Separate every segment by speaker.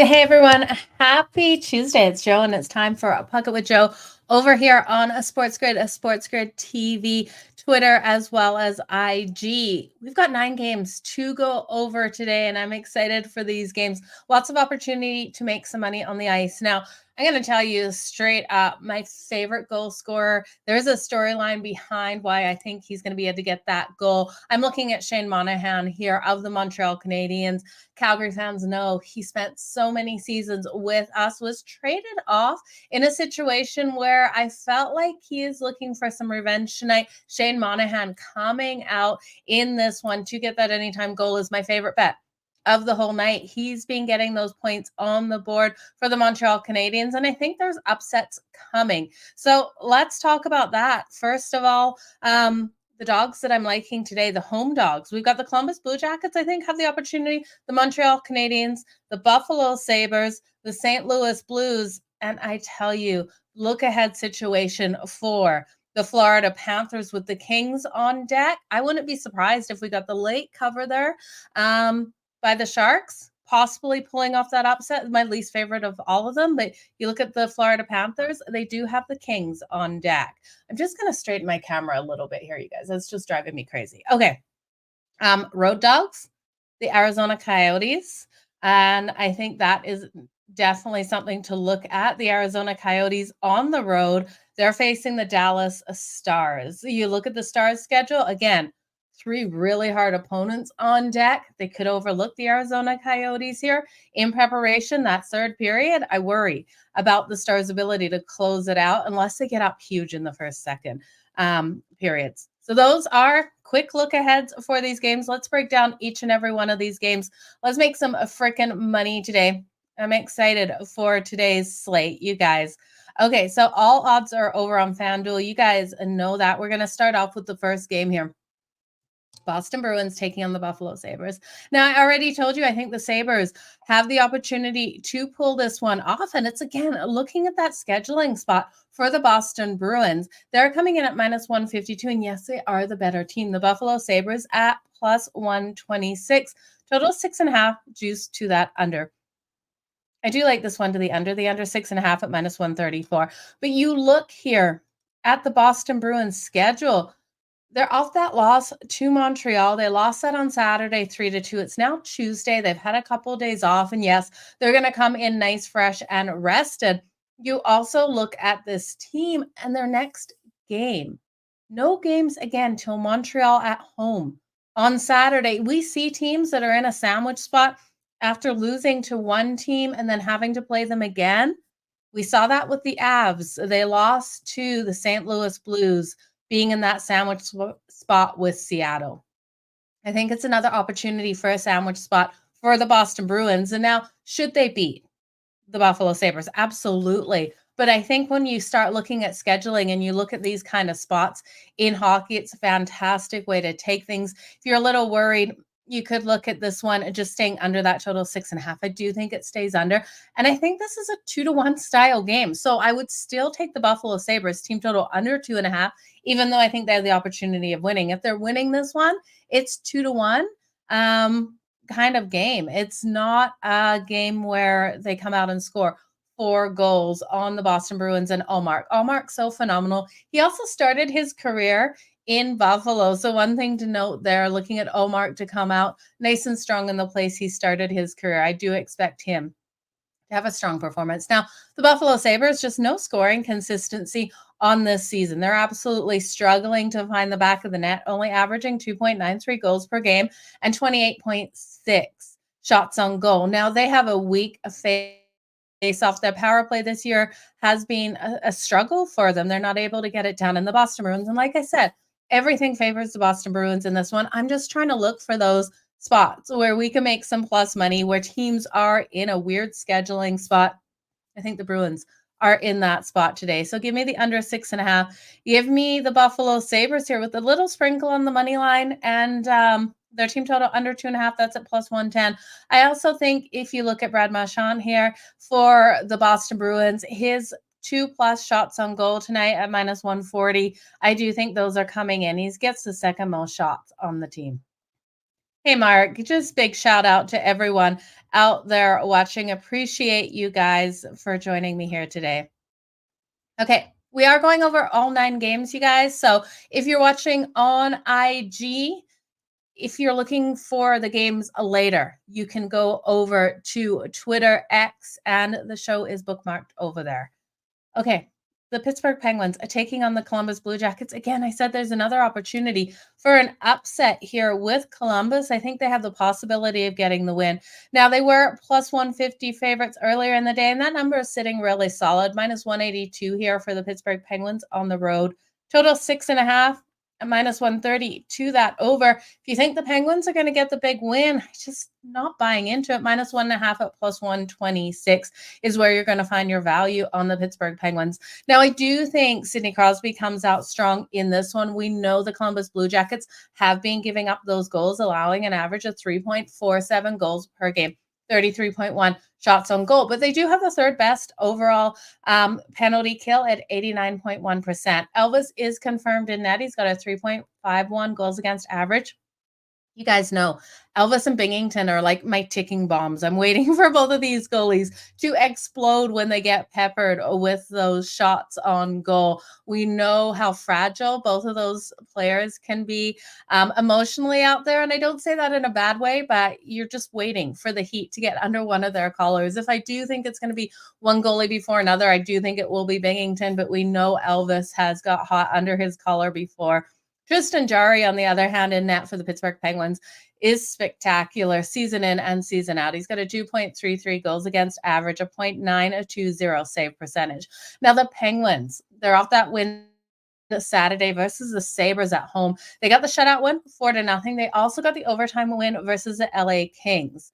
Speaker 1: Hey everyone, happy Tuesday. It's Joe, and it's time for a Puck It with Joe over here on a Sports Grid TV, Twitter, as well as IG. We've got 9 games to go over today, and I'm excited for these games. Lots of opportunity to make some money on the ice. Now, I'm going to tell you straight up my favorite goal scorer. There's a storyline behind why I think he's going to be able to get that goal. I'm looking at Shane Monahan here of the Montreal Canadiens. Calgary fans know he spent so many seasons with us, was traded off in a situation where I felt like he is looking for some revenge tonight. Shane Monahan coming out in this one to get that anytime goal is my favorite bet of the whole night. He's been getting those points on the board for the Montreal Canadiens, and I think there's upsets coming. So let's talk about that. First of all, the dogs that I'm liking today, the home dogs. We've got the Columbus Blue Jackets, I think, have the opportunity, the Montreal Canadiens, the Buffalo Sabres, the St. Louis Blues, and I tell you, look ahead situation for the Florida Panthers with the Kings on deck. I wouldn't be surprised if we got the late cover there by the Sharks, possibly pulling off that upset. My least favorite of all of them, but you look at the Florida Panthers, they do have the Kings on deck. I'm just going to straighten my camera a little bit here, you guys. That's just driving me crazy. Okay. Road dogs, the Arizona Coyotes. And I think that is definitely something to look at. The Arizona Coyotes on the road, they're facing the Dallas Stars. You look at the Stars schedule, again, 3 really hard opponents on deck. They could overlook the Arizona Coyotes here in preparation. That third period, I worry about the Stars' ability to close it out unless they get up huge in the first, second periods. So those are quick look aheads for these games. Let's break down each and every one of these games. Let's make some freaking money today. I'm excited for today's slate, you guys. Okay, so all odds are over on FanDuel. You guys know that. We're going to start off with the first game here. Boston Bruins taking on the Buffalo Sabres. Now, I already told you, I think the Sabres have the opportunity to pull this one off. And it's, again, looking at that scheduling spot for the Boston Bruins. They're coming in at minus 152. And yes, they are the better team. The Buffalo Sabres at plus 126. Total 6.5, juice to that under. I do like this one to the under 6.5 at minus 134. But you look here at the Boston Bruins schedule. They're off that loss to Montreal. They lost that on Saturday, 3-2. It's now Tuesday. They've had a couple of days off. And yes, they're going to come in nice, fresh, and rested. You also look at this team and their next game. No games again till Montreal at home on Saturday. We see teams that are in a sandwich spot after losing to one team and then having to play them again. We saw that with the Avs. They lost to the St. Louis Blues, being in that sandwich spot with Seattle. I think it's another opportunity for a sandwich spot for the Boston Bruins. And now, should they beat the Buffalo Sabres? Absolutely. But I think when you start looking at scheduling and you look at these kind of spots in hockey, it's a fantastic way to take things. If you're a little worried, you could look at this one and just staying under that total 6.5. I do think it stays under. And I think this is a 2-1 style game. So I would still take the Buffalo Sabres team total under 2.5, even though I think they have the opportunity of winning. If they're winning this one, it's 2-1 kind of game. It's not a game where they come out and score 4 goals on the Boston Bruins and Allmark. Allmark's so phenomenal. He also started his career in Buffalo. So one thing to note there, looking at Allmark to come out nice and strong in the place he started his career. I do expect him to have a strong performance. Now, the Buffalo Sabres, just no scoring consistency on this season. They're absolutely struggling to find the back of the net, only averaging 2.93 goals per game and 28.6 shots on goal. Now, they have a weak face-off. Their power play this year has been a struggle for them. They're not able to get it down in the Boston Bruins. And like I said, everything favors the Boston Bruins in this one. I'm just trying to look for those spots where we can make some plus money, where teams are in a weird scheduling spot. I think the Bruins are in that spot today. So give me the under 6.5. Give me the Buffalo Sabres here with a little sprinkle on the money line, and their team total under 2.5. That's at plus 110. I also think if you look at Brad Marchand here for the Boston Bruins, his 2+ shots on goal tonight at minus 140. I do think those are coming in. He gets the second most shots on the team. Hey, Mark, just big shout out to everyone out there watching. Appreciate you guys for joining me here today. Okay, we are going over all 9 games, you guys. So if you're watching on IG, if you're looking for the games later, you can go over to Twitter X, and the show is bookmarked over there. Okay. The Pittsburgh Penguins are taking on the Columbus Blue Jackets. Again, I said there's another opportunity for an upset here with Columbus. I think they have the possibility of getting the win. Now, they were plus 150 favorites earlier in the day, and that number is sitting really solid. Minus 182 here for the Pittsburgh Penguins on the road. Total 6.5 at minus 130 to that over. If you think the Penguins are going to get the big win, just not buying into it. Minus 1.5 at plus 126 is where you're going to find your value on the Pittsburgh Penguins. Now, I do think Sidney Crosby comes out strong in this one. We know the Columbus Blue Jackets have been giving up those goals, allowing an average of 3.47 goals per game. 33.1 shots on goal, but they do have the third best overall penalty kill at 89.1%. Elvis is confirmed in net. He's got a 3.51 goals against average. You guys know Elvis and Binghamton are like my ticking bombs. I'm waiting for both of these goalies to explode when they get peppered with those shots on goal. We know how fragile both of those players can be emotionally out there. And I don't say that in a bad way, but you're just waiting for the heat to get under one of their collars. If I do think it's going to be one goalie before another, I do think it will be Binghamton, but we know Elvis has got hot under his collar before. Tristan Jarry, on the other hand, in net for the Pittsburgh Penguins, is spectacular season in and season out. He's got a 2.33 goals against average, a 0.920 save percentage. Now, the Penguins, they're off that win Saturday versus the Sabres at home. They got the shutout win 4-0. They also got the overtime win versus the LA Kings.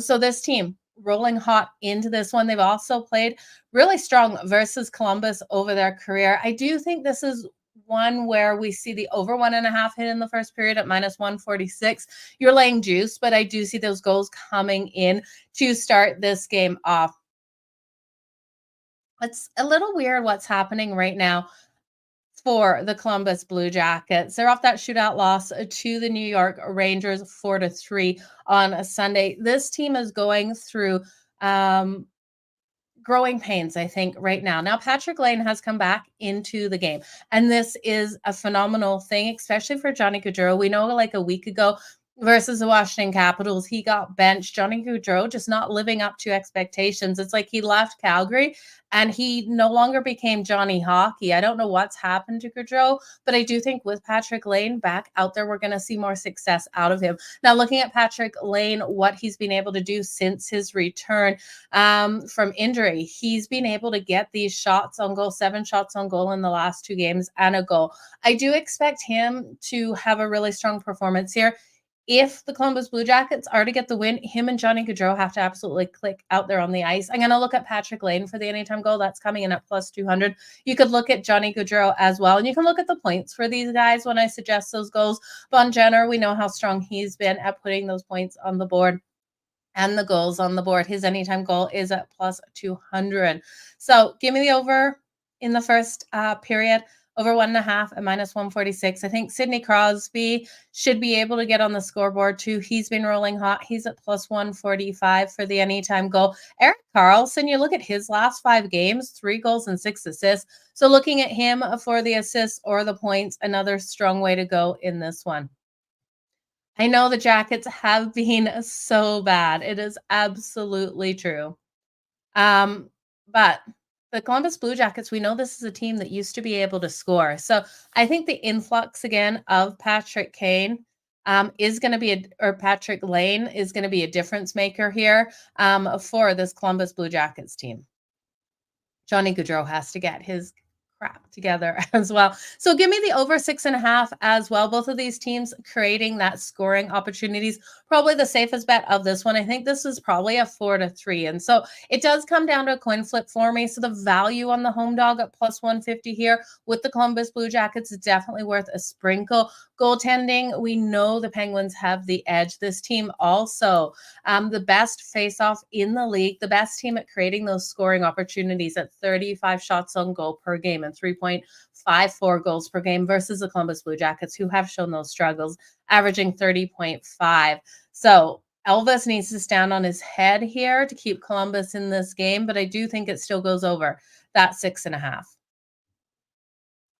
Speaker 1: So this team rolling hot into this one. They've also played really strong versus Columbus over their career. I do think this is one where we see the over 1.5 hit in the first period at minus 146. You're laying juice, but I do see those goals coming in to start this game off. It's a little weird what's happening right now for the Columbus Blue Jackets. They're off that shootout loss to the New York Rangers 4-3 on a Sunday. This team is going through growing pains, I think, right now. Now, Patrick Lane has come back into the game, and this is a phenomenal thing, especially for Johnny Gaudreau. We know like a week ago versus the Washington Capitals, he got benched. Johnny Gaudreau just not living up to expectations. It's like he left Calgary and he no longer became Johnny Hockey. I don't know what's happened to Gaudreau, but I do think with Patrick Lane back out there, we're going to see more success out of him. Now, looking at Patrick Lane, what he's been able to do since his return from injury, he's been able to get these shots on goal, 7 shots on goal in the last 2 games and a goal. I do expect him to have a really strong performance here. If the Columbus Blue Jackets are to get the win, him and Johnny Gaudreau have to absolutely click out there on the ice. I'm going to look at Patrick Lane for the anytime goal. That's coming in at plus 200. You could look at Johnny Gaudreau as well, and you can look at the points for these guys when I suggest those goals. Von Jenner, we know how strong he's been at putting those points on the board and the goals on the board. His anytime goal is at plus 200. So give me the over in the first period. Over 1.5 at minus 146. I think Sidney Crosby should be able to get on the scoreboard too. He's been rolling hot. He's at plus 145 for the anytime goal. Erik Karlsson, you look at his last 5 games, 3 goals and 6 assists. So looking at him for the assists or the points, another strong way to go in this one. I know the Jackets have been so bad. It is absolutely true. But the Columbus Blue Jackets, we know this is a team that used to be able to score. So I think the influx again of Patrick Kane is going to be, or Patrick Lane is going to be a difference maker here for this Columbus Blue Jackets team. Johnny Gaudreau has to get his crap together as well. So give me the over 6.5 as well. Both of these teams creating that scoring opportunities. Probably the safest bet of this one. I think this is probably a 4-3. And so it does come down to a coin flip for me. So the value on the home dog at plus 150 here with the Columbus Blue Jackets is definitely worth a sprinkle. Goaltending, we know the Penguins have the edge. This team also the best face-off in the league, the best team at creating those scoring opportunities at 35 shots on goal per game and 30.54 goals per game versus the Columbus Blue Jackets, who have shown those struggles, averaging 30.5. So Elvis needs to stand on his head here to keep Columbus in this game, but I do think it still goes over that 6.5.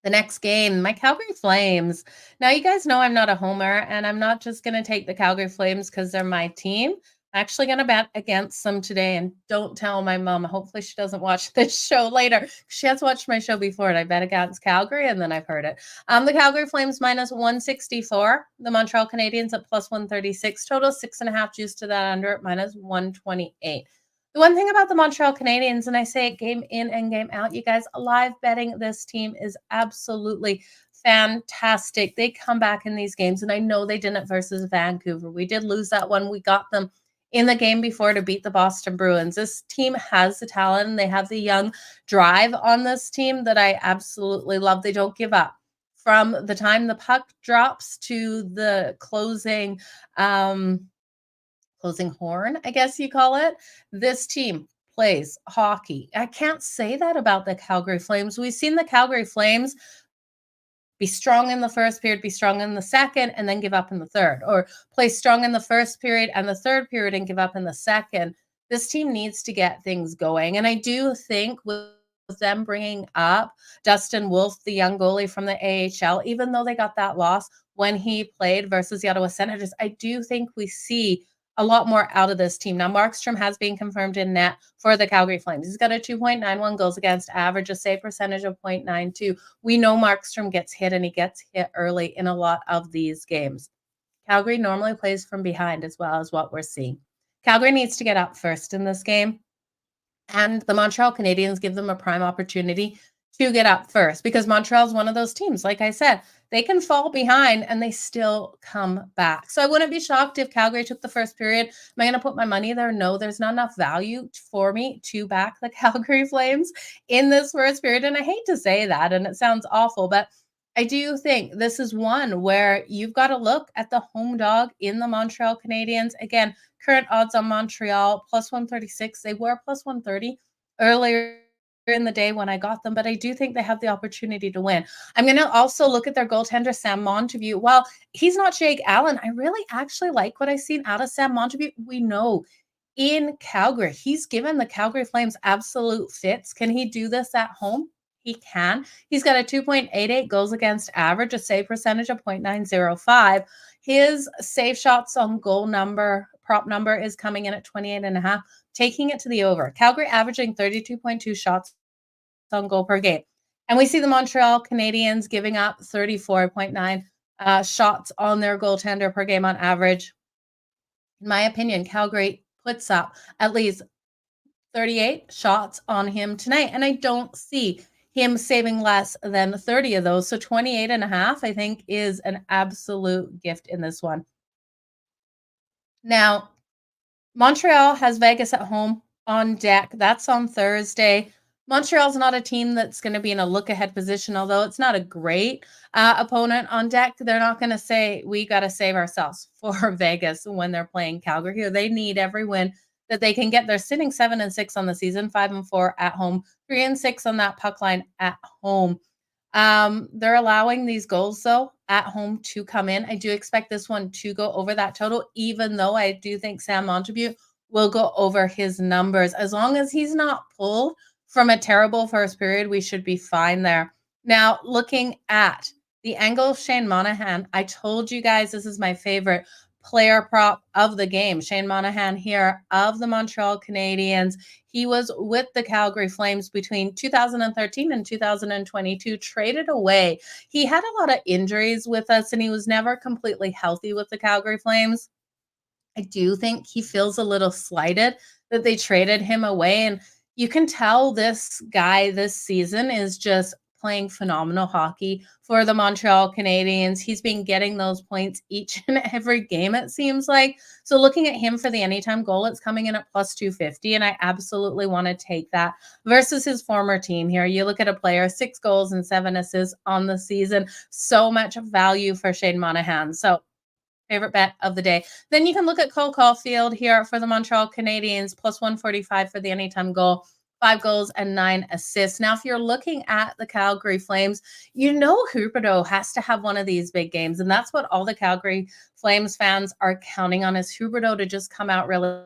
Speaker 1: The next game, my Calgary Flames. Now, you guys know I'm not a homer, and I'm not just going to take the Calgary Flames because they're my team. I'm actually going to bet against them today, and don't tell my mom. Hopefully, she doesn't watch this show later. She has watched my show before, and I bet against Calgary, and then I've heard it. The Calgary Flames minus 164. The Montreal Canadiens at plus 136. Total 6.5 juice to that under at minus 128. The one thing about the Montreal Canadiens, and I say it game in and game out, you guys, live betting this team is absolutely fantastic. They come back in these games, and I know they didn't versus Vancouver. We did lose that one. We got them in the game before to beat the Boston Bruins. This team has the talent, and they have the young drive on this team that I absolutely love. They don't give up. From the time the puck drops to the closing horn, I guess you call it. This team plays hockey. I can't say that about the Calgary Flames. We've seen the Calgary Flames be strong in the first period, be strong in the second, and then give up in the third, or play strong in the first period and the third period and give up in the second. This team needs to get things going. And I do think with them bringing up Dustin Wolf, the young goalie from the AHL, even though they got that loss when he played versus the Ottawa Senators, I do think we see a lot more out of this team. Now, Markstrom has been confirmed in net for the Calgary Flames. He's got a 2.91 goals against average, a save percentage of 0.92. We know Markstrom gets hit, and he gets hit early in a lot of these games. Calgary normally plays from behind as well as what we're seeing. Calgary needs to get up first in this game, and the Montreal Canadiens give them a prime opportunity to get up first, because Montreal is one of those teams, like I said, they can fall behind and they still come back. So I wouldn't be shocked if Calgary took the first period. Am I going to put my money there? No, there's not enough value for me to back the Calgary Flames in this first period. And I hate to say that, and it sounds awful, but I do think this is one where you've got to look at the home dog in the Montreal Canadiens. Again, current odds on Montreal, plus 136. They were plus 130 earlier in the day when I got them, but I do think they have the opportunity to win. I'm going to also look at their goaltender, Sam Montague. While he's not Jake Allen, I really actually like what I've seen out of Sam Montague. We know in Calgary, he's given the Calgary Flames absolute fits. Can he do this at home? He can. He's got a 2.88 goals against average, a save percentage of 0.905. His save shots on goal number, prop number, is coming in at 28.5, taking it to the over. Calgary averaging 32.2 shots on goal per game. And we see the Montreal Canadiens giving up 34.9 shots on their goaltender per game on average. In my opinion, Calgary puts up at least 38 shots on him tonight, and I don't see him saving less than 30 of those. So 28.5, I think, is an absolute gift in this one. Now, Montreal has Vegas at home on deck. That's on Thursday. Montreal's not a team that's going to be in a look-ahead position, although it's not a great opponent on deck. They're not going to say, we got to save ourselves for Vegas when they're playing Calgary here. They need every win that they can get. They're sitting 7-6 on the season, 5-4 at home, 3-6 on that puck line at home. They're allowing these goals, though, at home to come in. I do expect this one to go over that total, even though I do think Sam Montague will go over his numbers. As long as he's not pulled from a terrible first period, we should be fine there. Now, looking at the angle of Shane Monahan, I told you guys this is my favorite player prop of the game. Shane Monahan here of the Montreal Canadiens. He was with the Calgary Flames between 2013 and 2022, traded away. He had a lot of injuries with us, and he was never completely healthy with the Calgary Flames. I do think he feels a little slighted that they traded him away, and you can tell this guy this season is just playing phenomenal hockey for the Montreal Canadiens. He's been getting those points each and every game, it seems like. So looking at him for the anytime goal, it's coming in at plus 250, and I absolutely want to take that versus his former team here. You look at a player, 6 goals and 7 assists on the season. So much value for Shane Monahan. So favorite bet of the day. Then you can look at Cole Caulfield here for the Montreal Canadiens, plus 145 for the anytime goal. 5 goals and 9 assists. Now, if you're looking at the Calgary Flames, Huberdeau has to have one of these big games, and that's what all the Calgary Flames fans are counting on, is Huberdeau to just come out really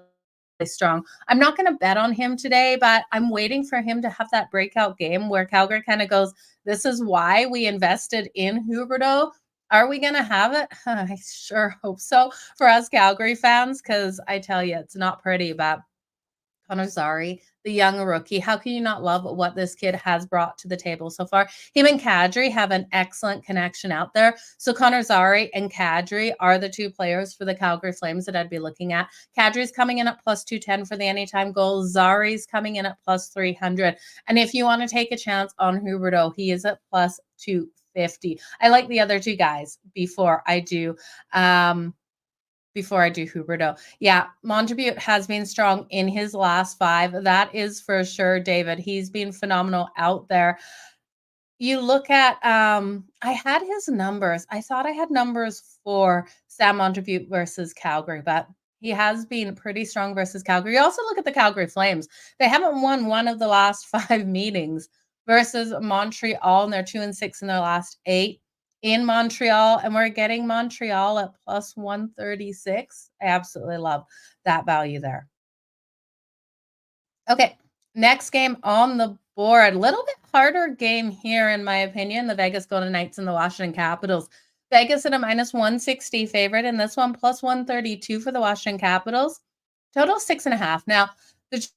Speaker 1: strong. I'm not going to bet on him today, but I'm waiting for him to have that breakout game where Calgary kind of goes, this is why we invested in Huberdeau. Are we going to have it? I sure hope so for us Calgary fans, because I tell you, it's not pretty, but Connor Zary, the young rookie. How can you not love what this kid has brought to the table so far? Him and Kadri have an excellent connection out there. So Connor Zary and Kadri are the two players for the Calgary Flames that I'd be looking at. Kadri's coming in at plus 210 for the anytime goal. Zary's coming in at plus 300. And if you want to take a chance on Huberdeau, he is at plus 250. I like the other two guys before I do Huberdeau. Yeah, Montembeault has been strong in his last 5. That is for sure, David. He's been phenomenal out there. You look at, I had his numbers. I thought I had numbers for Sam Montembeault versus Calgary, but he has been pretty strong versus Calgary. You also look at the Calgary Flames. They haven't won one of the last 5 meetings versus Montreal, and they're 2-6 in their last 8 in Montreal, and we're getting Montreal at plus 136. I absolutely love that value there. Okay, next game on the board. A little bit harder game here, in my opinion. The Vegas Golden Knights and the Washington Capitals. Vegas at a minus 160 favorite, and this one plus 132 for the Washington Capitals. Total 6.5. Now, the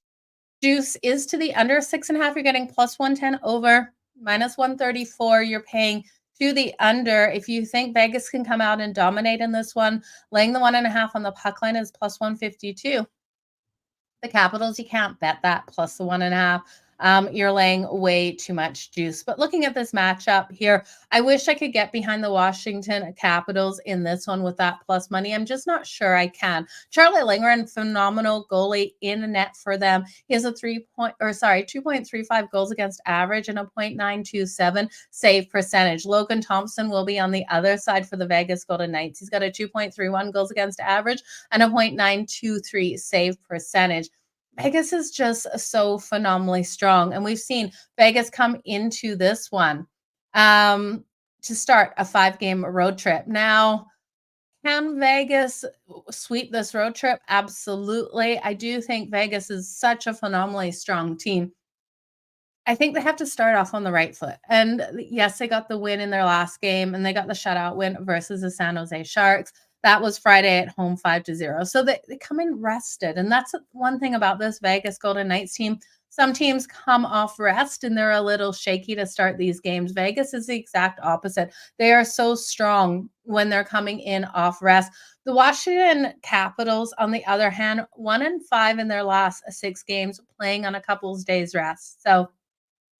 Speaker 1: juice is to the under 6.5. You're getting plus 110 over, minus 134. You're paying to the under. If you think Vegas can come out and dominate in this one, laying the 1.5 on the puck line is plus 152. The Capitals, you can't bet that plus the 1.5. You're laying way too much juice. But looking at this matchup here, I wish I could get behind the Washington Capitals in this one with that plus money. I'm just not sure I can. Charlie Lindgren, phenomenal goalie in net for them. He has a 2.35 goals against average and a 0.927 save percentage. Logan Thompson will be on the other side for the Vegas Golden Knights. He's got a 2.31 goals against average and a 0.923 save percentage. Vegas is just so phenomenally strong. And we've seen Vegas come into this one to start a 5-game road trip. Now, can Vegas sweep this road trip? Absolutely. I do think Vegas is such a phenomenally strong team. I think they have to start off on the right foot. And yes, they got the win in their last game, and they got the shutout win versus the San Jose Sharks. That was Friday at home, 5-0. So they come in rested. And that's one thing about this Vegas Golden Knights team. Some teams come off rest and they're a little shaky to start these games. Vegas is the exact opposite. They are so strong when they're coming in off rest. The Washington Capitals, on the other hand, 1-5 in their last 6 games, playing on a couple's days rest. So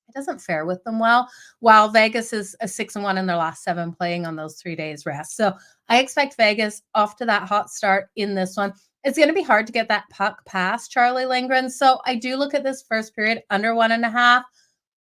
Speaker 1: it doesn't fare with them well, while Vegas is a 6-1 in their last 7, playing on those 3 days rest. So I expect Vegas off to that hot start in this one. It's going to be hard to get that puck past Charlie Lindgren. So I do look at this first period under 1.5.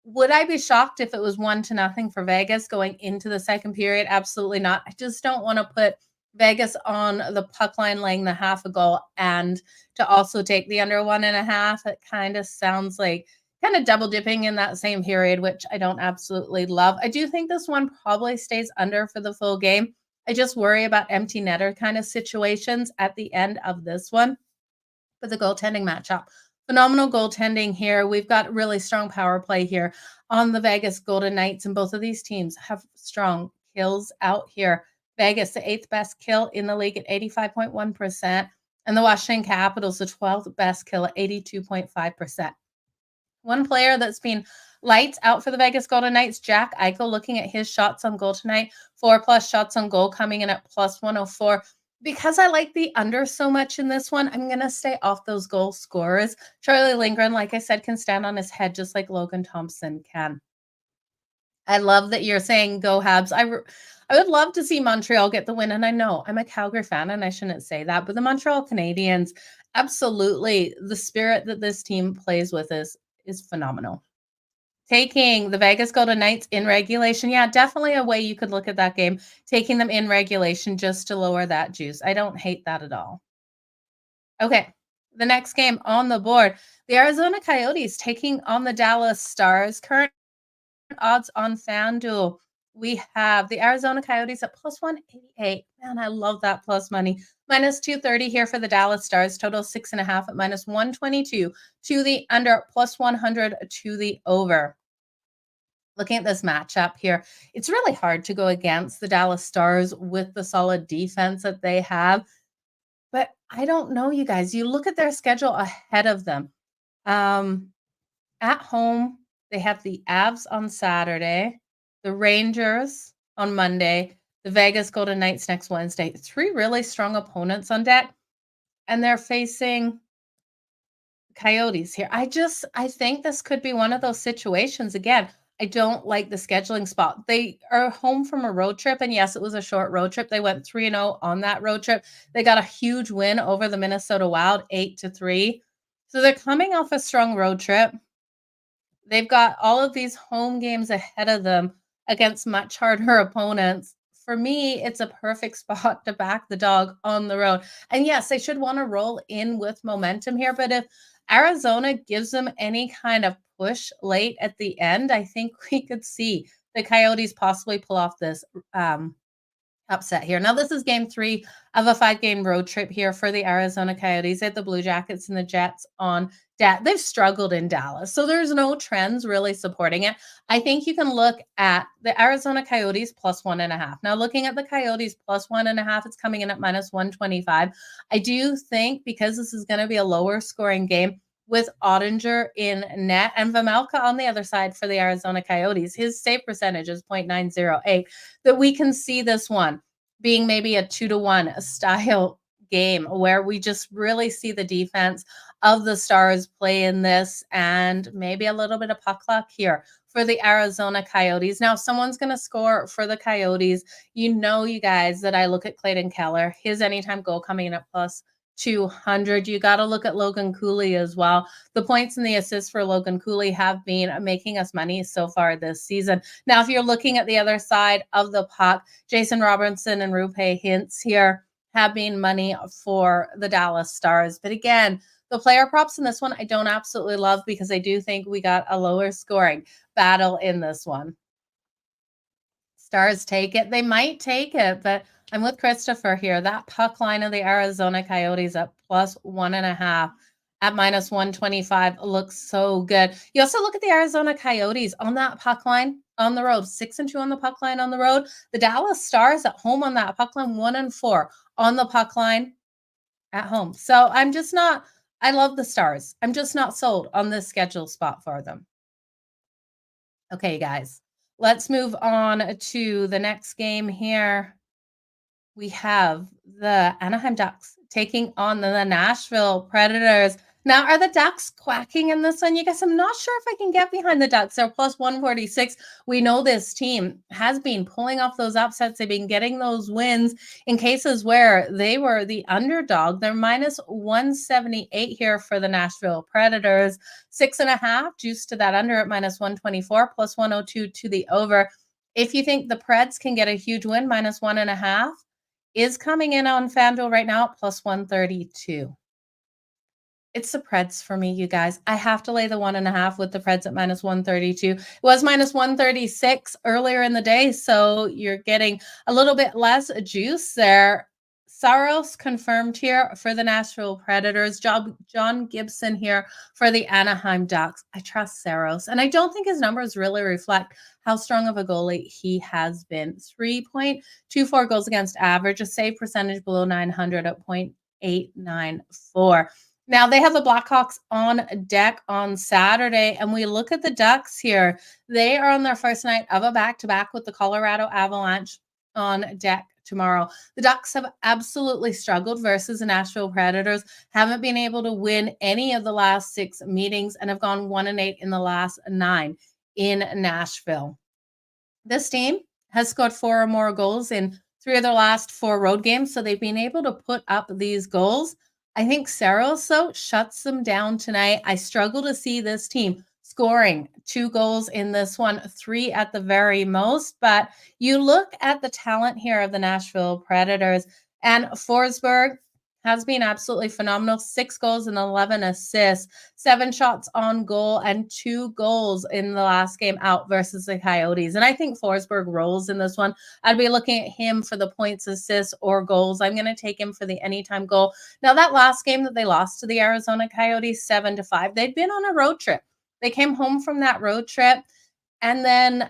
Speaker 1: Would I be shocked if it was 1-0 for Vegas going into the second period? Absolutely not. I just don't want to put Vegas on the puck line laying the half a goal and to also take the under 1.5. It kind of sounds like kind of double dipping in that same period, which I don't absolutely love. I do think this one probably stays under for the full game. I just worry about empty netter kind of situations at the end of this one. For the goaltending matchup, phenomenal goaltending here. We've got really strong power play here on the Vegas Golden Knights, and both of these teams have strong kills out here. Vegas, the 8th best kill in the league at 85.1%, and the Washington Capitals, the 12th best kill at 82.5%. One player that's been lights out for the Vegas Golden Knights, Jack Eichel, looking at his shots on goal tonight, 4+ shots on goal, coming in at plus 104. Because I like the under so much in this one, I'm going to stay off those goal scorers. Charlie Lindgren, like I said, can stand on his head just like Logan Thompson can. I love that you're saying go Habs. I would love to see Montreal get the win. And I know I'm a Calgary fan and I shouldn't say that, but the Montreal Canadiens, absolutely, the spirit that this team plays with is phenomenal. Taking the Vegas Golden Knights in regulation. Yeah, definitely a way you could look at that game. Taking them in regulation just to lower that juice. I don't hate that at all. Okay. The next game on the board, the Arizona Coyotes taking on the Dallas Stars. Current odds on FanDuel, we have the Arizona Coyotes at plus 188. Man, I love that plus money. Minus 230 here for the Dallas Stars. Total 6.5 at minus 122 to the under, plus 100 to the over. Looking at this matchup here, it's really hard to go against the Dallas Stars with the solid defense that they have. But I don't know, you guys. You look at their schedule ahead of them. At home, they have the Avs on Saturday, the Rangers on Monday, the Vegas Golden Knights next Wednesday. 3 really strong opponents on deck, and they're facing Coyotes here. I think this could be one of those situations. Again, I don't like the scheduling spot. They are home from a road trip, and yes, it was a short road trip. They went 3-0 on that road trip. They got a huge win over the Minnesota Wild, 8-3. So they're coming off a strong road trip. They've got all of these home games ahead of them against much harder opponents. For me, it's a perfect spot to back the dog on the road. And yes, they should want to roll in with momentum here, but if Arizona gives them any kind of push late at the end, I think we could see the Coyotes possibly pull off this upset here. Now, this is game 3 of a 5-game road trip here for the Arizona Coyotes. At the Blue Jackets and the Jets on deck. They've struggled in Dallas, so there's no trends really supporting it. I think you can look at the Arizona Coyotes plus 1.5. Now, looking at the Coyotes plus 1.5, it's coming in at minus 125. I do think because this is going to be a lower scoring game, with Ottinger in net and Vamelka on the other side for the Arizona Coyotes. His save percentage is .908, that we can see this one being maybe a 2-1 style game where we just really see the defense of the Stars play in this and maybe a little bit of puck luck here for the Arizona Coyotes. Now, if someone's going to score for the Coyotes, you know, you guys, that I look at Clayton Keller, his anytime goal coming in at plus 200. You got to look at Logan Cooley as well. The points and the assists for Logan Cooley have been making us money so far this season. Now, if you're looking at the other side of the puck, Jason Robertson and Rupe Hintz here have been money for the Dallas Stars. But again, the player props in this one, I don't absolutely love because I do think we got a lower scoring battle in this one. Stars take it. They might take it, but I'm with Christopher here. That puck line of the Arizona Coyotes at plus 1.5 at minus 125 looks so good. You also look at the Arizona Coyotes on that puck line on the road, 6-2 on the puck line on the road. The Dallas Stars at home on that puck line, 1-4 on the puck line at home. So I'm just not, I love the Stars. I'm just not sold on this schedule spot for them. Okay, guys, let's move on to the next game here. We have the Anaheim Ducks taking on the Nashville Predators. Now, are the Ducks quacking in this one? You guys, I'm not sure if I can get behind the Ducks. They're plus 146. We know this team has been pulling off those upsets. They've been getting those wins in cases where they were the underdog. They're minus 178 here for the Nashville Predators. 6.5 juice to that under at minus 124, plus 102 to the over. If you think the Preds can get a huge win, minus 1.5 is coming in on FanDuel right now at plus 132. It's the Preds for me, you guys. I have to lay the 1.5 with the Preds at minus 132. It was minus 136 earlier in the day, so you're getting a little bit less juice there. Saros confirmed here for the Nashville Predators. John Gibson here for the Anaheim Ducks. I trust Saros, and I don't think his numbers really reflect how strong of a goalie he has been. 3.24 goals against average, a save percentage below 900 at .894. Now, they have the Blackhawks on deck on Saturday, and we look at the Ducks here. They are on their first night of a back-to-back with the Colorado Avalanche on deck tomorrow. The Ducks have absolutely struggled versus the Nashville Predators, haven't been able to win any of the last 6 meetings, and have gone 1-8 in the last 9 in Nashville. This team has scored 4 or more goals in 3 of their last 4 road games, so they've been able to put up these goals. I think Saros, though, shuts them down tonight. I struggle to see this team scoring 2 goals in this one, 3 at the very most. But you look at the talent here of the Nashville Predators, and Forsberg has been absolutely phenomenal. 6 goals and 11 assists, 7 shots on goal, and 2 goals in the last game out versus the Coyotes. And I think Forsberg rolls in this one. I'd be looking at him for the points, assists, or goals. I'm going to take him for the anytime goal. Now, that last game that they lost to the Arizona Coyotes 7-5, they'd been on a road trip. They came home from that road trip. And then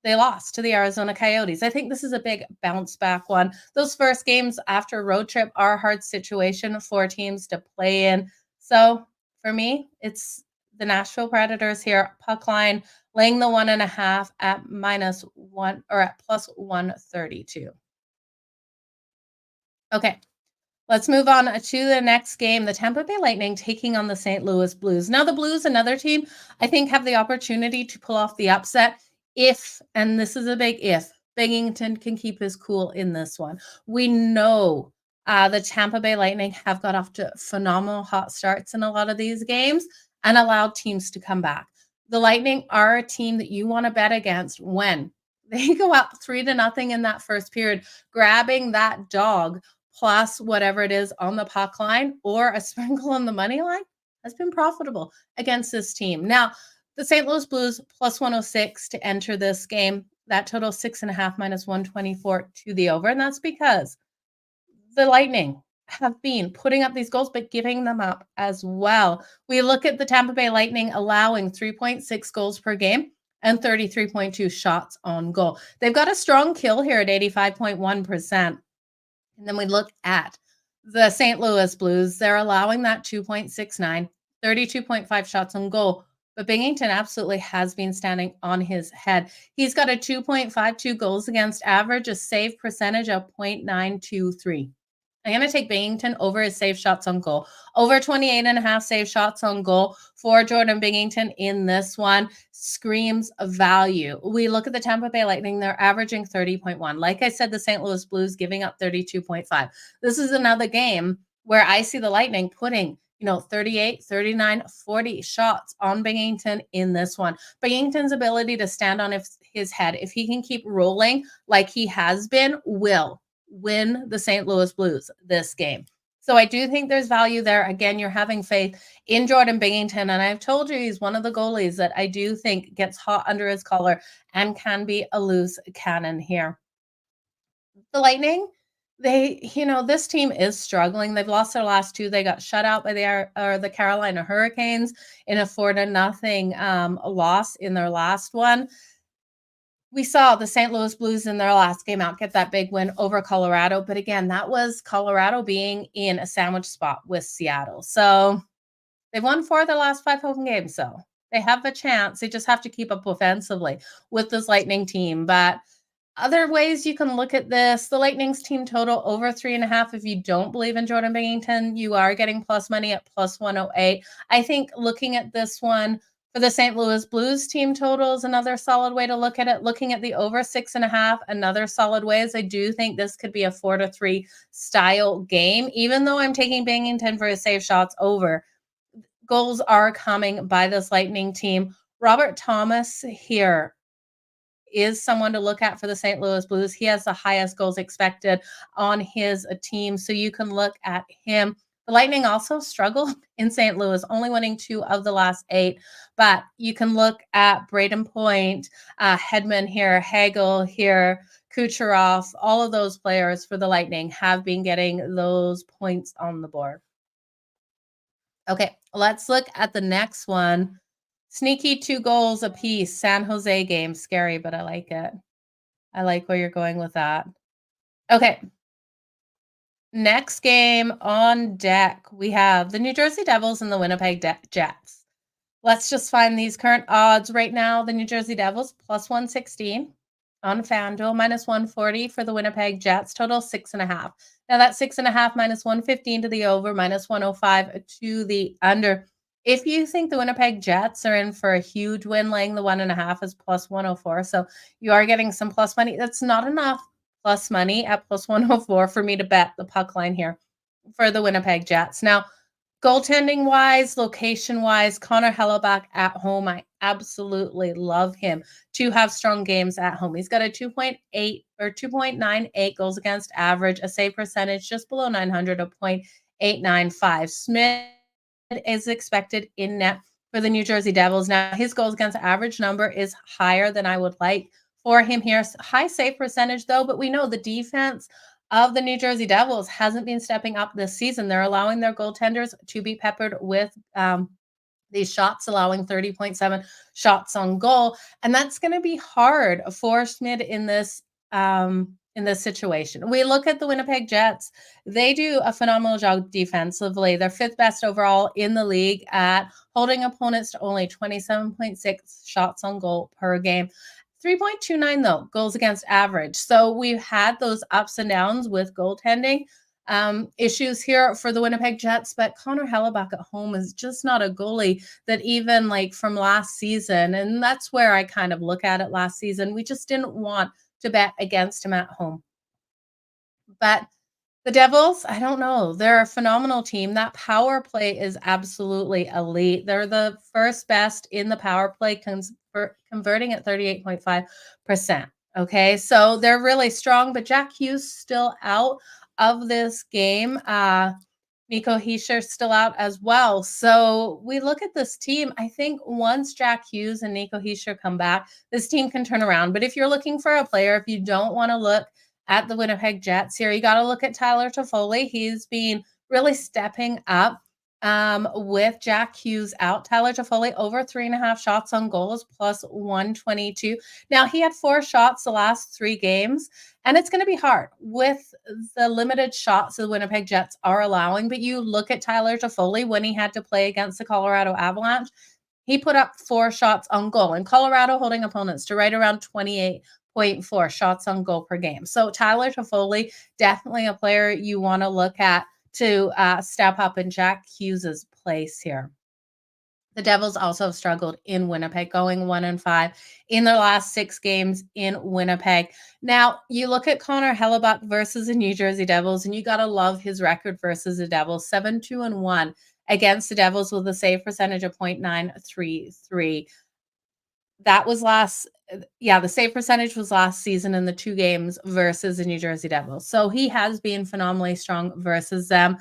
Speaker 1: they lost to the Arizona Coyotes. I think this is a big bounce back one. Those first games after a road trip are a hard situation for teams to play in. So for me, it's the Nashville Predators here. Puck line laying the 1.5 at -1 or at +132. Okay. Let's move on to the next game. The Tampa Bay Lightning taking on the St. Louis Blues. Now, the Blues, another team, I think have the opportunity to pull off the upset if, and this is a big if, Binghamton can keep his cool in this one. We know the Tampa Bay Lightning have got off to phenomenal hot starts in a lot of these games and allowed teams to come back. The Lightning are a team that you want to bet against when they go up 3-0 in that first period, grabbing that dog plus whatever it is on the puck line or a sprinkle on the money line has been profitable against this team. Now, the St. Louis Blues +106 to enter this game. That total 6.5 -124 to the over. And that's because the Lightning have been putting up these goals, but giving them up as well. We look at the Tampa Bay Lightning allowing 3.6 goals per game and 33.2 shots on goal. They've got a strong kill here at 85.1%. And then we look at the St. Louis Blues. They're allowing that 2.69, 32.5 shots on goal. But Binghamton absolutely has been standing on his head. He's got a 2.52 goals against average, a save percentage of 0.923. I'm going to take Binghamton over his save shots on goal. Over 28.5 save shots on goal for Jordan Binghamton in this one screams value. We look at the Tampa Bay Lightning. They're averaging 30.1. Like I said, the St. Louis Blues giving up 32.5. This is another game where I see the Lightning putting 38, 39, 40 shots on Binghamton in this one. Binghamton's ability to stand on his head, if he can keep rolling like he has been, will win the St. Louis Blues this game. So I do think there's value there. Again, you're having faith in Jordan Binghamton, and I've told you he's one of the goalies that I do think gets hot under his collar and can be a loose cannon here. The Lightning, this team is struggling. They've lost their last 2. They got shut out by the Carolina Hurricanes in a 4-0 loss in their last one. We saw the St. Louis Blues in their last game out get that big win over Colorado. But again, that was Colorado being in a sandwich spot with Seattle. So they've won 4 of their last 5 home games. So they have a chance. They just have to keep up offensively with this Lightning team. But other ways you can look at this, the Lightning's team total over 3.5. If you don't believe in Jordan Binghamton, you are getting plus money at +108. I think looking at this one, for the St. Louis Blues team total is another solid way to look at it. Looking at the over 6.5, another solid way, as I do think this could be a 4-3 style game. Even though I'm taking Binghamton for his save shots over, goals are coming by this Lightning team. Robert Thomas here is someone to look at for the St. Louis Blues. He has the highest goals expected on his team, so you can look at him. The Lightning also struggled in St. Louis, only winning 2 of the last 8. But you can look at Braden Point, Hedman here, Hagel here, Kucherov. All of those players for the Lightning have been getting those points on the board. Okay, let's look at the next one. Sneaky 2 goals apiece. San Jose game. Scary, but I like it. I like where you're going with that. Okay. Next game on deck, we have the New Jersey Devils and the Winnipeg Jets. Let's just find these current odds right now. The New Jersey Devils +116 on FanDuel, -140 for the Winnipeg Jets, total 6.5. Now that's 6.5 -115 to the over, -105 to the under. If you think the Winnipeg Jets are in for a huge win, laying the 1.5 is +104. So you are getting some plus money. That's not enough plus money at +104 for me to bet the puck line here for the Winnipeg Jets. Now, Goaltending wise, location wise, Connor Hellebuck at home, I absolutely love him to have strong games at home. He's got a 2.8 or 2.98 goals against average, a save percentage just below 900, a 0.895. Smith is expected in net for the New Jersey Devils. Now, his goals against average number is higher than I would like for him here. High save percentage, though, but we know the defense of the New Jersey Devils hasn't been stepping up this season. They're allowing their goaltenders to be peppered with these shots, allowing 30.7 shots on goal. And that's going to be hard for Schmid in this situation. We look at the Winnipeg Jets. They do a phenomenal job defensively. They're fifth best overall in the league at holding opponents to only 27.6 shots on goal per game. 3.29, though, goals against average. So we've had those ups and downs with goaltending issues here for the Winnipeg Jets, but Connor Hellebuck at home is just not a goalie that even like from last season, and that's where I kind of look at it last season. We just didn't want to bet against him at home. But the Devils, I don't know. They're a phenomenal team. That power play is absolutely elite. They're the first best in the power play, converting at 38.5%. Okay, so they're really strong, but Jack Hughes still out of this game. Nico Hischier still out as well. So we look at this team. I think once Jack Hughes and Nico Hischier come back, this team can turn around. But if you're looking for a player, if you don't want to look at the Winnipeg Jets here, you got to look at Tyler Toffoli. He's been really stepping up with Jack Hughes out. Tyler Toffoli over 3.5 shots on goals plus 122. Now, he had 4 shots the last 3 games, and it's going to be hard with the limited shots the Winnipeg Jets are allowing. But you look at Tyler Toffoli when he had to play against the Colorado Avalanche, he put up 4 shots on goal, and Colorado holding opponents to right around 28.4 shots on goal per game. So Tyler Toffoli, definitely a player you want to look at to step up in Jack Hughes's place here. The Devils also have struggled in Winnipeg, going 1-5 in their last 6 games in Winnipeg. Now, you look at Connor Hellebuck versus the New Jersey Devils, and you got to love his record versus the Devils, 7-2-1 against the Devils with a save percentage of 0.933. That was the save percentage was last season in the 2 games versus the New Jersey Devils. So he has been phenomenally strong versus them.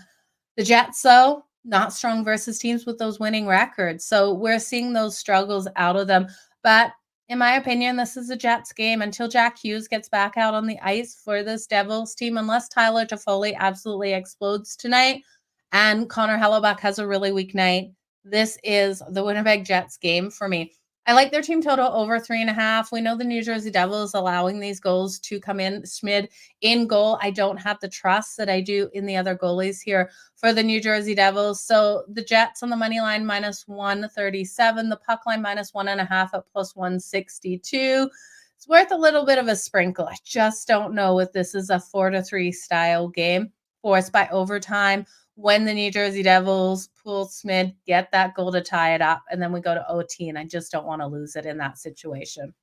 Speaker 1: The Jets, though, not strong versus teams with those winning records. So we're seeing those struggles out of them. But in my opinion, this is a Jets game until Jack Hughes gets back out on the ice for this Devils team, unless Tyler Toffoli absolutely explodes tonight and Connor Hellebuck has a really weak night. This is the Winnipeg Jets game for me. I like their team total over 3.5. We know the New Jersey Devils allowing these goals to come in. Schmid in goal. I don't have the trust that I do in the other goalies here for the New Jersey Devils. So the Jets on the money line minus 137, the puck line minus 1.5 at plus 162. It's worth a little bit of a sprinkle. I just don't know if this is a 4-3 style game forced by overtime. When the New Jersey Devils pull Schmid, get that goal to tie it up, and then we go to OT, and I just don't want to lose it in that situation.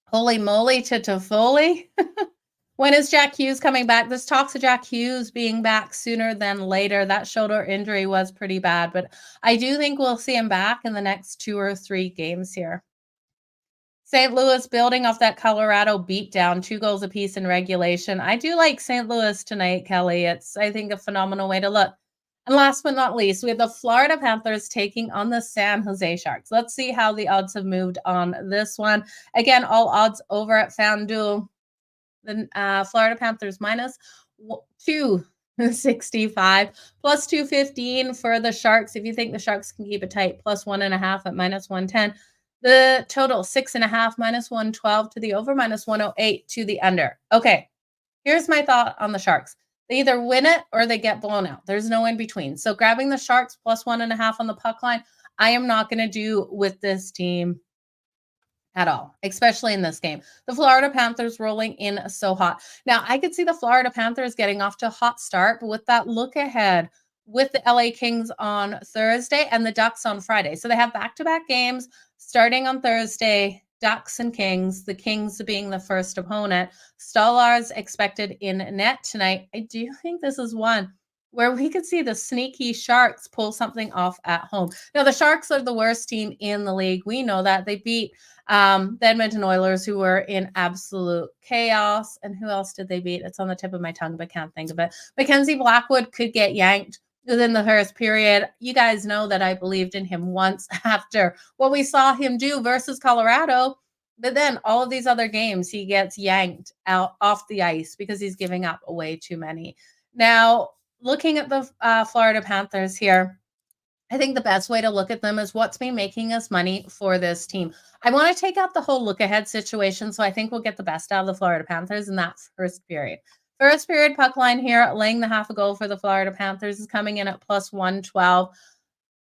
Speaker 1: Holy moly to Toffoli. When is Jack Hughes coming back? This talks of Jack Hughes being back sooner than later. That shoulder injury was pretty bad, but I do think we'll see him back in the next 2 or 3 games here. St. Louis building off that Colorado beatdown, 2 goals apiece in regulation. I do like St. Louis tonight, Kelly. It's, I think, a phenomenal way to look. And last but not least, we have the Florida Panthers taking on the San Jose Sharks. Let's see how the odds have moved on this one. Again, all odds over at FanDuel. The Florida Panthers minus 265, plus 215 for the Sharks. If you think the Sharks can keep it tight, plus 1.5 at minus 110. The total 6.5 minus 112 to the over, minus 108 to the under. Okay, here's my thought on the Sharks. They either win it or they get blown out. There's no in between. So grabbing the Sharks plus 1.5 on the puck line, I am not going to do with this team at all, especially in this game. The Florida Panthers rolling in so hot. Now, I could see the Florida Panthers getting off to a hot start, but with that look ahead with the LA Kings on Thursday and the Ducks on Friday. So they have back-to-back games starting on Thursday, Ducks and Kings, the Kings being the first opponent. Stallars expected in net tonight. I do think this is one where we could see the sneaky Sharks pull something off at home. Now, the Sharks are the worst team in the league. We know that. They beat the Edmonton Oilers, who were in absolute chaos. And who else did they beat? It's on the tip of my tongue, but can't think of it. Mackenzie Blackwood could get yanked within the first period. You guys know that I believed in him once after what we saw him do versus Colorado. But then all of these other games, he gets yanked out off the ice because he's giving up way too many. Now, looking at the Florida Panthers here, I think the best way to look at them is what's been making us money for this team. I want to take out the whole look ahead situation, so I think we'll get the best out of the Florida Panthers in that first period. First period puck line here, laying the half a goal for the Florida Panthers is coming in at plus 112.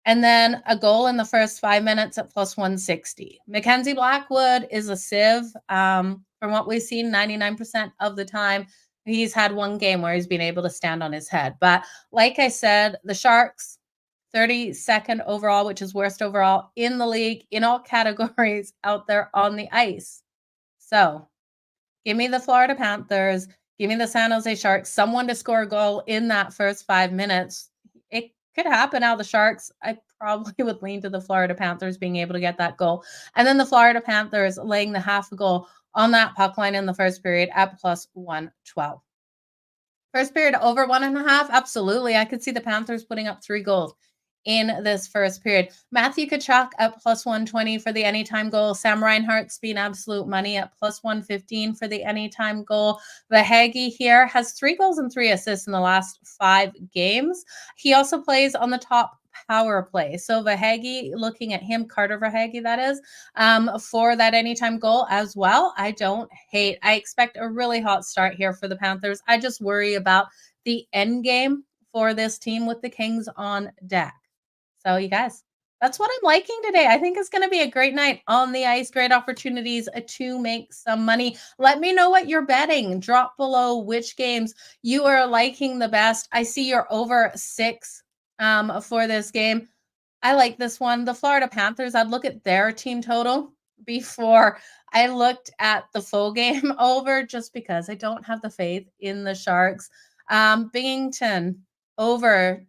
Speaker 1: And then a goal in the first 5 minutes at plus 160. Mackenzie Blackwood is a sieve. From what we've seen, 99% of the time, he's had one game where he's been able to stand on his head. But like I said, the Sharks, 32nd overall, which is worst overall in the league in all categories out there on the ice. So give me the Florida Panthers. Give me the San Jose Sharks. Someone to score a goal in that first 5 minutes. It could happen. Now the Sharks, I probably would lean to the Florida Panthers being able to get that goal. And then the Florida Panthers laying the half a goal on that puck line in the first period at plus 112. First period over 1.5. Absolutely. I could see the Panthers putting up 3 goals in this first period. Matthew Tkachuk at plus 120 for the anytime goal. Sam Reinhart's been absolute money at plus 115 for the anytime goal. Verhaeghe here has 3 goals and 3 assists in the last 5 games. He also plays on the top power play. So Verhaeghe, looking at him, Carter Verhaeghe, that is, for that anytime goal as well. I don't hate. I expect a really hot start here for the Panthers. I just worry about the end game for this team with the Kings on deck. So you guys, that's what I'm liking today. I think it's going to be a great night on the ice. Great opportunities to make some money. Let me know what you're betting. Drop below which games you are liking the best. I see you're over 6 for this game. I like this one. The Florida Panthers, I'd look at their team total before I looked at the full game over, just because I don't have the faith in the Sharks. Binghamton over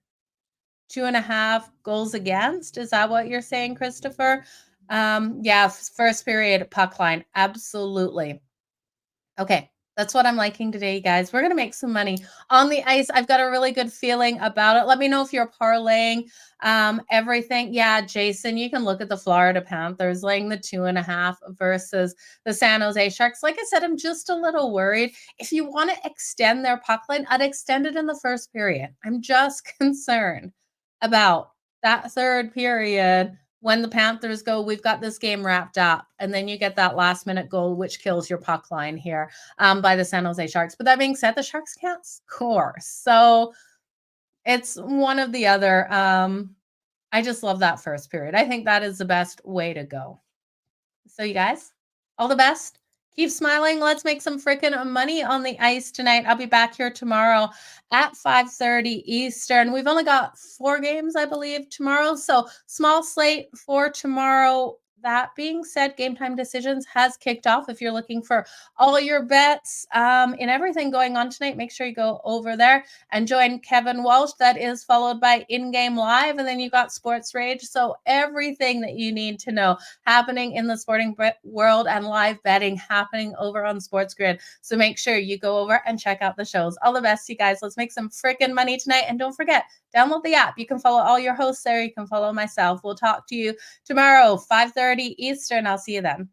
Speaker 1: 2.5 goals against. Is that what you're saying, Christopher? Yeah, first period puck line. Absolutely. Okay, that's what I'm liking today, guys. We're going to make some money on the ice. I've got a really good feeling about it. Let me know if you're parlaying everything. Yeah, Jason, you can look at the Florida Panthers laying the 2.5 versus the San Jose Sharks. Like I said, I'm just a little worried. If you want to extend their puck line, I'd extend it in the first period. I'm just concerned about that third period when the Panthers go, we've got this game wrapped up, and then you get that last minute goal, which kills your puck line here by the San Jose Sharks. But that being said, the Sharks can't score. So it's one of the other. I just love that first period. I think that is the best way to go. So you guys, all the best. Keep smiling. Let's make some freaking money on the ice tonight. I'll be back here tomorrow at 5:30 Eastern. We've only got 4 games, I believe, tomorrow. So small slate for tomorrow. That being said, Game Time Decisions has kicked off. If you're looking for all your bets and everything going on tonight, make sure you go over there and join Kevin Walsh. That is followed by In-Game Live, and then you got Sports Rage. So everything that you need to know happening in the sporting world and live betting happening over on Sports Grid. So make sure you go over and check out the shows. All the best, you guys. Let's make some freaking money tonight. And don't forget, download the app. You can follow all your hosts there. You can follow myself. We'll talk to you tomorrow, 5:30 Eastern. I'll see you then.